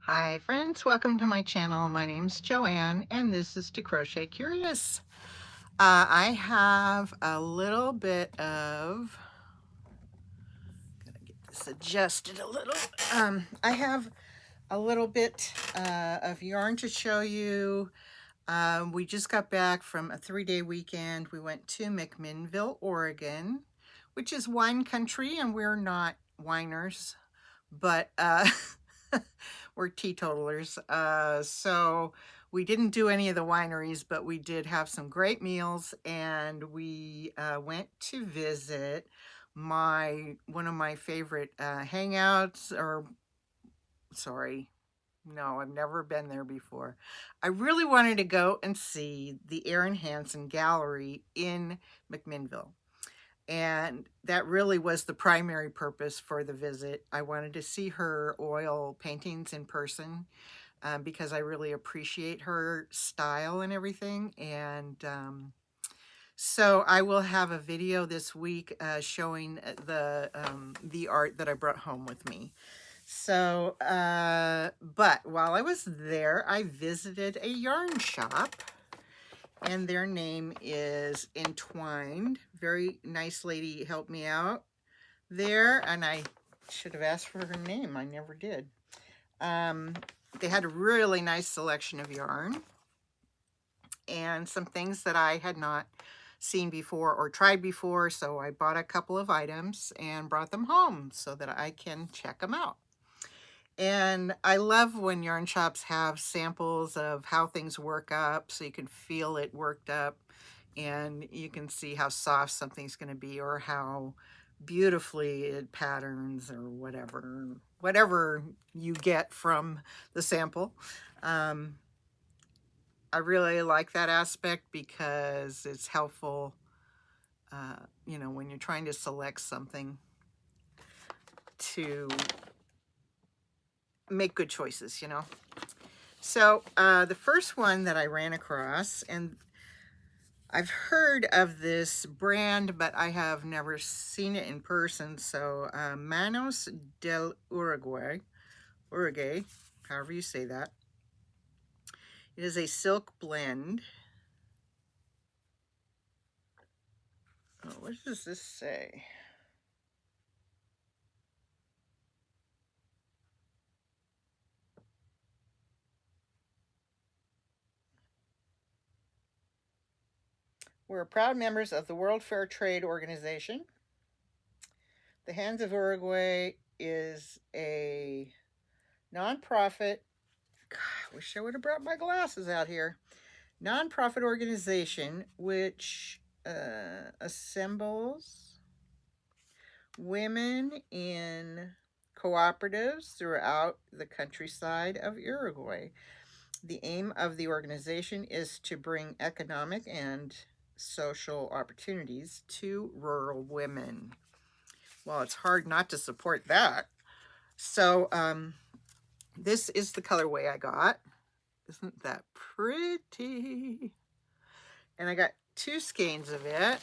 Hi friends, welcome to my channel. My name's JoAnn and this is To Crochet Curious. I have a little bit of, gotta get this adjusted a little. I have a little bit of yarn to show you. We just got back from a 3-day weekend. We went to McMinnville, Oregon, which is wine country, and we're not winers, but we're teetotalers. So we didn't do any of the wineries, but we did have some great meals, and we went to visit one of my favorite hangouts, or sorry, no, I've never been there before. I really wanted to go and see the Erin Hansen Gallery in McMinnville. And that really was the primary purpose for the visit. I wanted to see her oil paintings in person because I really appreciate her style and everything. And so I will have a video this week showing the art that I brought home with me. So, but while I was there, I visited a yarn shop, and their name is Entwined. Very nice lady helped me out there, and I should have asked for her name. I never did. They had a really nice selection of yarn and some things that I had not seen before or tried before, so I bought a couple of items and brought them home so that I can check them out. And I love when yarn shops have samples of how things work up, so you can feel it worked up and you can see how soft something's going to be, or how beautifully it patterns, or whatever you get from the sample. I really like that aspect because it's helpful, when you're trying to select something, to make good choices. So the first one that I ran across, and I've heard of this brand, but I have never seen it in person. So Manos del Uruguay, however you say that. It is a silk blend. Oh, what does this say? We're proud members of the World Fair Trade Organization. The Hands of Uruguay is a nonprofit. God, I wish I would have brought my glasses out here. Nonprofit organization which assembles women in cooperatives throughout the countryside of Uruguay. The aim of the organization is to bring economic and social opportunities to rural women. Well, it's hard not to support that. So this is the colorway I got. Isn't that pretty? And I got 2 skeins of it.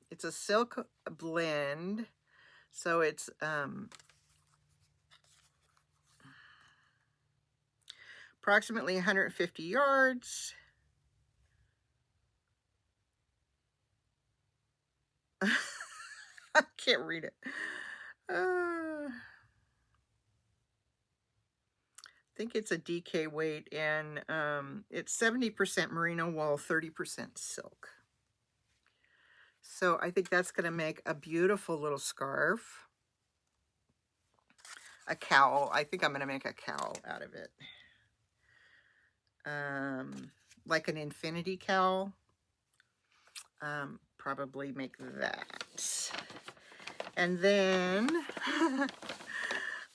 It's a silk blend, so it's approximately 150 yards. I can't read it. I think it's a DK weight, and it's 70% merino wool, 30% silk. So I think that's going to make a beautiful little scarf. A cowl. I think I'm going to make a cowl out of it. Like an infinity cowl. Probably make that. And then,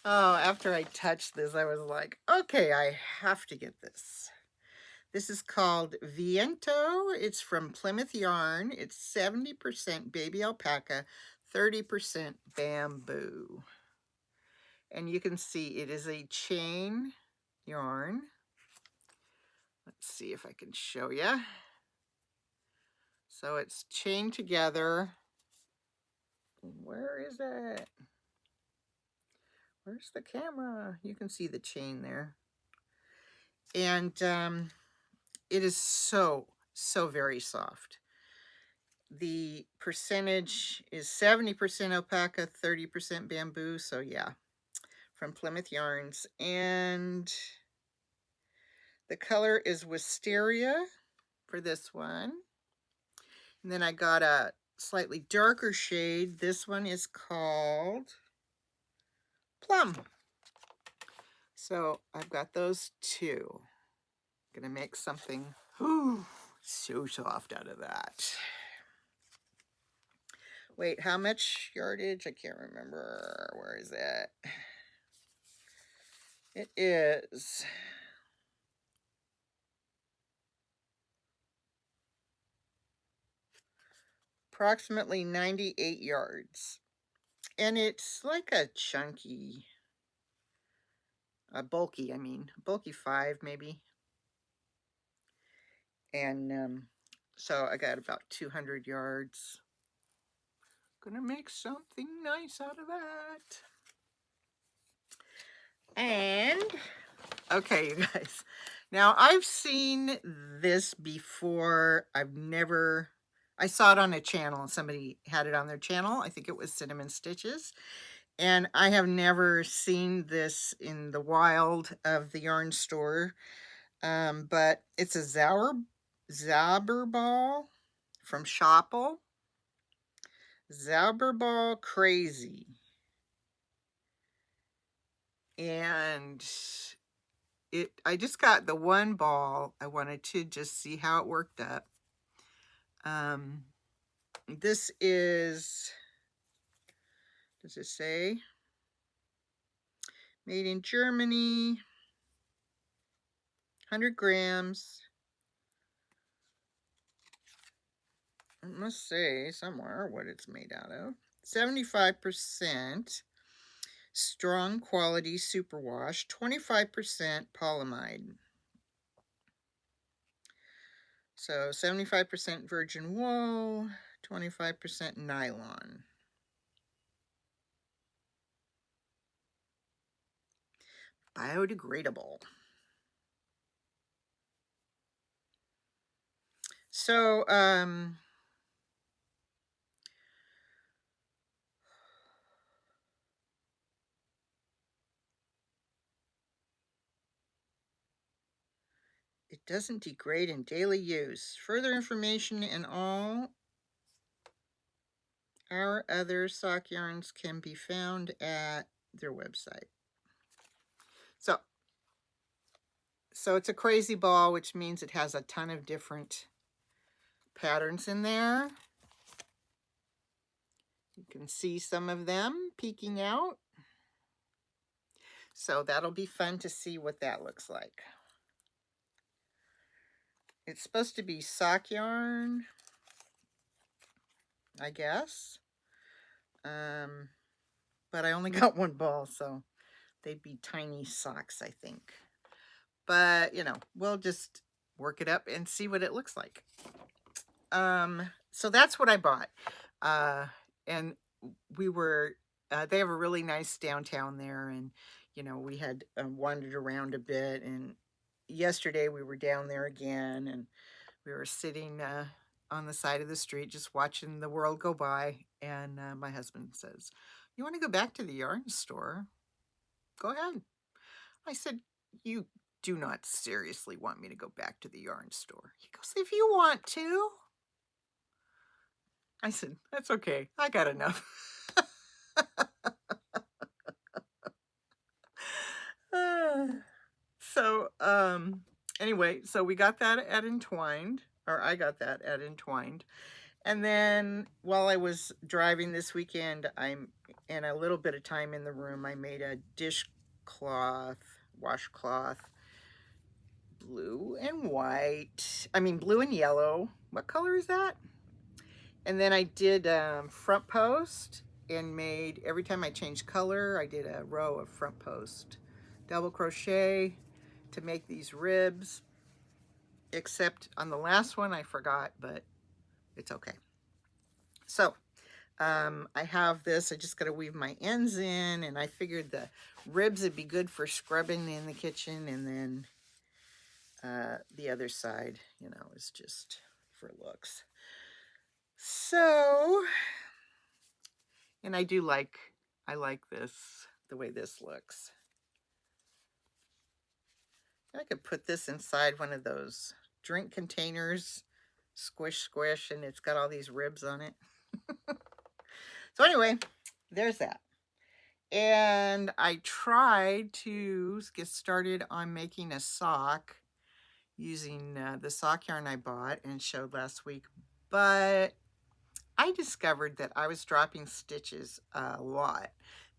after I touched this, I was like, okay, I have to get this. This is called Viento. It's from Plymouth Yarn. It's 70% baby alpaca, 30% bamboo. And you can see it is a chain yarn. Let's see if I can show you. So it's chained together. Where is it? Where's the camera? You can see the chain there. And it is so very soft. The percentage is 70% alpaca, 30% bamboo. So yeah, from Plymouth Yarns. And the color is Wisteria for this one. And then I got a slightly darker shade. This one is called Plum. So I've got those two. Gonna make something so soft out of that. Wait, how much yardage? I can't remember. Where is it? It is approximately 98 yards. And it's like a chunky, bulky, bulky 5 maybe. And so I got about 200 yards. Gonna make something nice out of that. And okay, you guys. Now I've seen this before. I saw it on a channel. Somebody had it on their channel. I think it was Cinnamon Stitches. And I have never seen this in the wild of the yarn store. But it's a Zauberball from Shoppel. Zauberball Crazy. And I just got the one ball. I wanted to just see how it worked up. This is, does it say? Made in Germany. 100 grams. It must say somewhere what it's made out of. 75% strong quality superwash, 25% polyamide. So 75% virgin wool, 25% nylon. Biodegradable. So, it doesn't degrade in daily use. Further information and all our other sock yarns can be found at their website. So it's a crazy ball, which means it has a ton of different patterns in there. You can see some of them peeking out. So that'll be fun to see what that looks like. It's supposed to be sock yarn, I guess. But I only got one ball, so they'd be tiny socks, I think. But, you know, we'll just work it up and see what it looks like. So that's what I bought. And we were, they have a really nice downtown there. And, you know, we had wandered around a bit. And yesterday we were down there again. And we were sitting on the side of the street just watching the world go by. And my husband says, "You want to go back to the yarn store? Go ahead." I said, "You do not seriously want me to go back to the yarn store." He goes, "If you want to." I said, "That's okay. I got enough." So, anyway, so we got that at Entwined, or I got that at Entwined. And then while I was driving this weekend, and a little bit of time in the room, I made a dishcloth, washcloth, blue and white. Blue and yellow. What color is that? And then I did front post and made, every time I changed color, I did a row of front post double crochet to make these ribs. Except on the last one I forgot, but it's okay. So I have this, I just got to weave my ends in, and I figured the ribs would be good for scrubbing in the kitchen, and then The other side, you know, is just for looks. So, and I like this, the way this looks. I could put this inside one of those drink containers, squish, squish, and it's got all these ribs on it. So anyway, there's that. And I tried to get started on making a sock using the sock yarn I bought and showed last week, but I discovered that I was dropping stitches a lot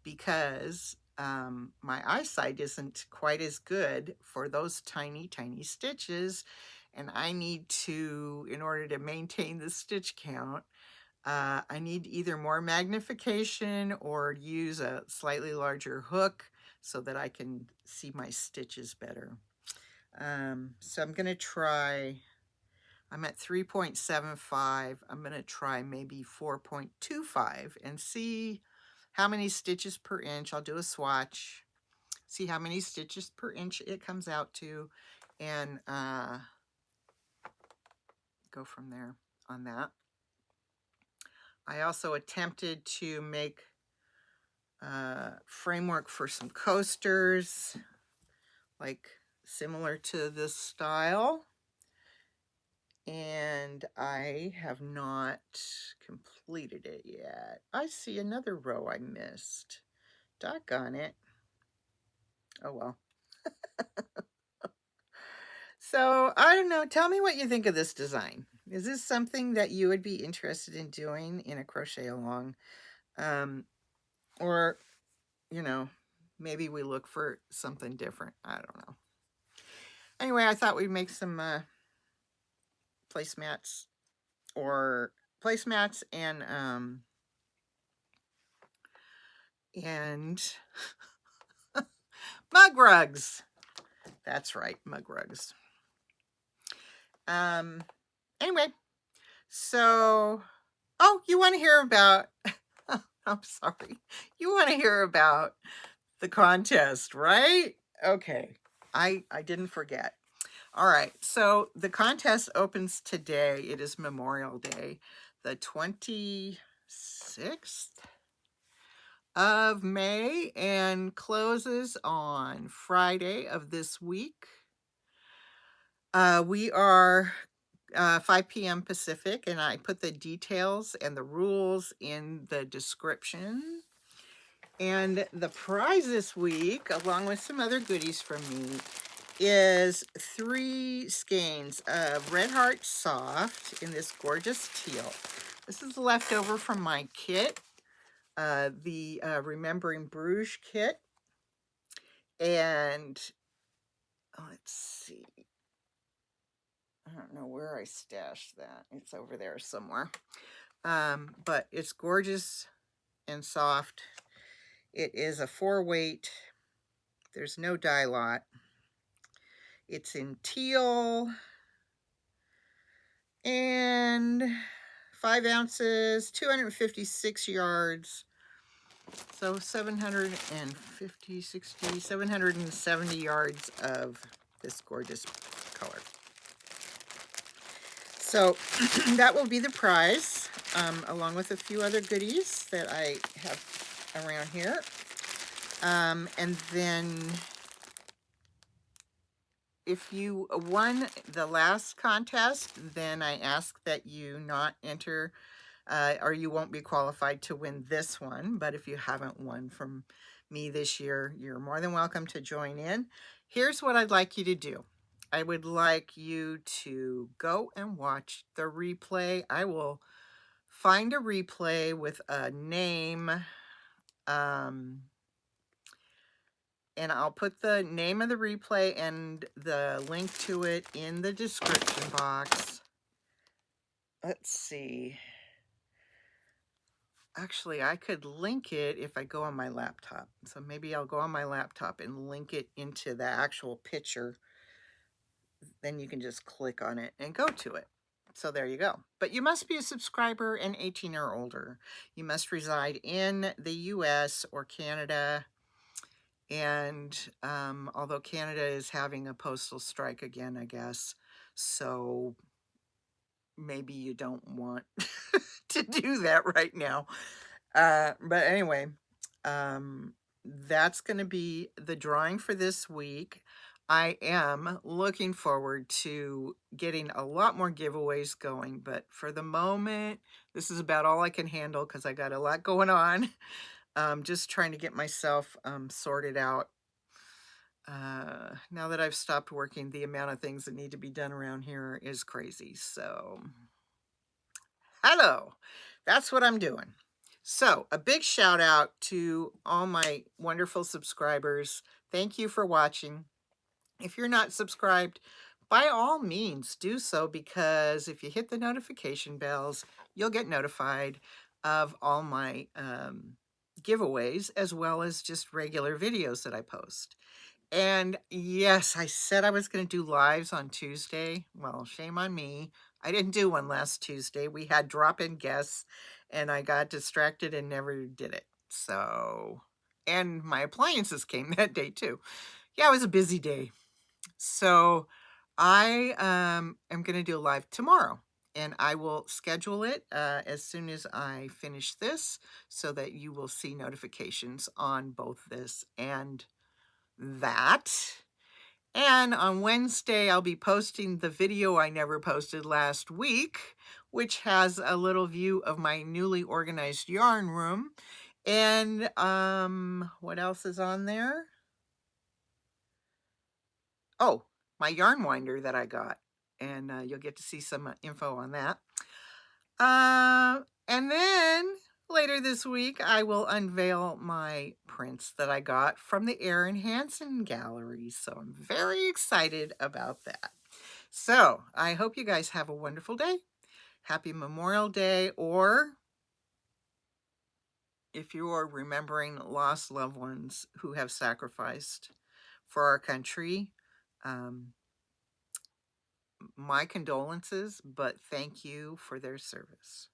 because my eyesight isn't quite as good for those tiny, tiny stitches. And I need to, in order to maintain the stitch count, I need either more magnification or use a slightly larger hook so that I can see my stitches better. So I'm going to try, I'm at 3.75. I'm going to try maybe 4.25 and see how many stitches per inch. I'll do a swatch, see how many stitches per inch it comes out to, and go from there on that. I also attempted to make framework for some coasters, like similar to this style. And I have not completed it yet. I see another row I missed. Doggone it. Oh well. So, I don't know. Tell me what you think of this design. Is this something that you would be interested in doing in a crochet along? Or, you know, maybe we look for something different. I don't know. Anyway, I thought we'd make some placemats and mug rugs. That's right, mug rugs. Anyway, so, oh, you want to hear about, I'm sorry, you want to hear about the contest, right? Okay, I didn't forget. All right, so the contest opens today. It is Memorial Day, the 26th of May, and closes on Friday of this week. We are 5 p.m. Pacific, and I put the details and the rules in the description. And the prize this week, along with some other goodies from me, is 3 skeins of Red Heart Soft in this gorgeous teal. This is leftover from my kit, the Remembering Bruges kit. And let's see. I don't know where I stashed that. It's over there somewhere. But it's gorgeous and soft. It is a 4-weight. There's no dye lot. It's in teal and 5 ounces, 256 yards. So 750, 60, 770 yards of this gorgeous color. So that will be the prize, along with a few other goodies that I have around here. And then if you won the last contest, then I ask that you not enter, or you won't be qualified to win this one. But if you haven't won from me this year, you're more than welcome to join in. Here's what I'd like you to do. I would like you to go and watch the replay. I will find a replay with a name, and I'll put the name of the replay and the link to it in the description box. Let's see. Actually, I could link it if I go on my laptop. So maybe I'll go on my laptop and link it into the actual picture. Then you can just click on it and go to it. So there you go. But you must be a subscriber and 18 or older. You must reside in the US or Canada. And although Canada is having a postal strike again, I guess, so maybe you don't want to do that right now. But anyway, that's going to be the drawing for this week. I am looking forward to getting a lot more giveaways going, but for the moment, this is about all I can handle because I got a lot going on. Just trying to get myself sorted out. Now that I've stopped working, the amount of things that need to be done around here is crazy. So, hello, that's what I'm doing. So, a big shout out to all my wonderful subscribers. Thank you for watching. If you're not subscribed, by all means do so, because if you hit the notification bells, you'll get notified of all my giveaways as well as just regular videos that I post. And yes, I said I was going to do lives on Tuesday. Well, shame on me. I didn't do one last Tuesday. We had drop-in guests and I got distracted and never did it. So, and my appliances came that day too. Yeah, it was a busy day. So I am going to do a live tomorrow, and I will schedule it as soon as I finish this so that you will see notifications on both this and that. And on Wednesday, I'll be posting the video I never posted last week, which has a little view of my newly organized yarn room. And what else is on there? Oh, my yarn winder that I got. And you'll get to see some info on that. And then later this week, I will unveil my prints that I got from the Erin Hansen Gallery. So I'm very excited about that. So I hope you guys have a wonderful day. Happy Memorial Day, or if you are remembering lost loved ones who have sacrificed for our country, my condolences, but thank you for their service.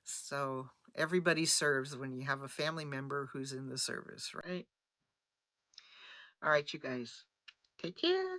So everybody serves when you have a family member who's in the service, right? All right, you guys, take care.